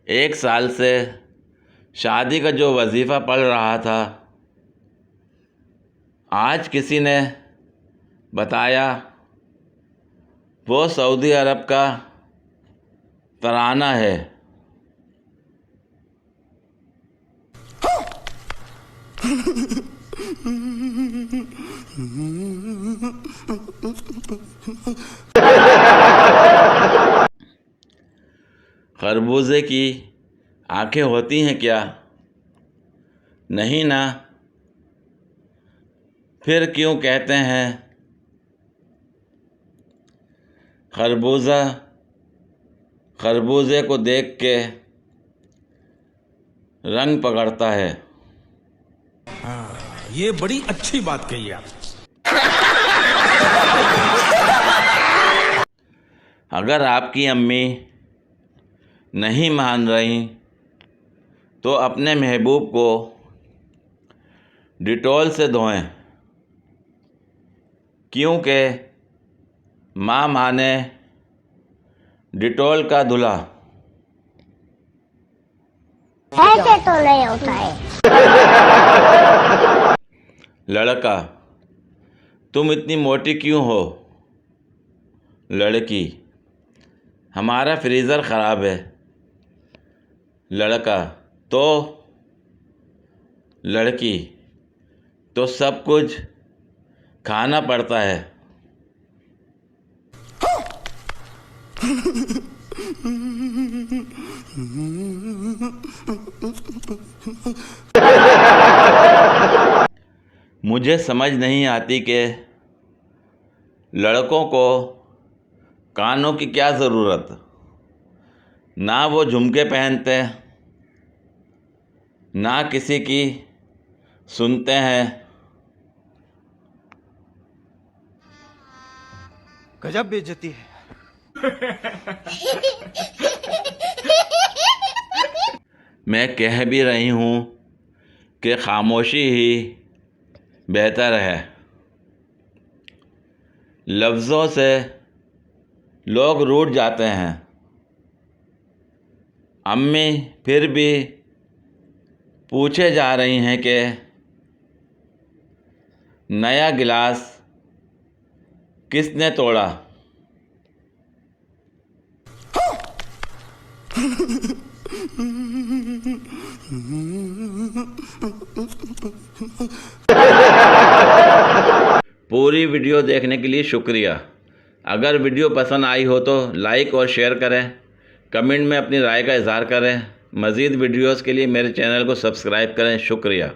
1 साल से शादी का जो वजीफ़ा पढ़ रहा था, आज किसी ने बताया वो सऊदी अरब का तराना है। खरबूजे की आंखें होती हैं क्या? नहीं ना। फिर क्यों कहते हैं खरबूजा खरबूजे को देख के रंग पकड़ता है? ये बड़ी अच्छी बात कही आप। अगर आपकी अम्मी नहीं मान रही तो अपने महबूब को डिटॉल से धोएं, क्योंकि माँ माने डिटॉल का धुला। ऐसे तो नहीं होता है। लड़का, तुम इतनी मोटी क्यों हो? लड़की, हमारा फ्रीज़र ख़राब है। लड़का, तो? लड़की, तो सब कुछ खाना पड़ता है। मुझे समझ नहीं आती कि लड़कों को कानों की क्या ज़रूरत। ना वो झुमके पहनते, ना किसी की सुनते हैं। गजब बेइज्जती है। मैं कह भी रही हूँ कि खामोशी ही बेहतर है। लफ्ज़ों से लोग रूठ जाते हैं। अम्मी फिर भी पूछे जा रही हैं कि नया गिलास किसने तोड़ा? पूरी वीडियो देखने के लिए शुक्रिया। अगर वीडियो पसंद आई हो तो लाइक और शेयर करें, कमेंट में अपनी राय का इज़हार करें। मज़ीद वीडियोस के लिए मेरे चैनल को सब्सक्राइब करें। शुक्रिया।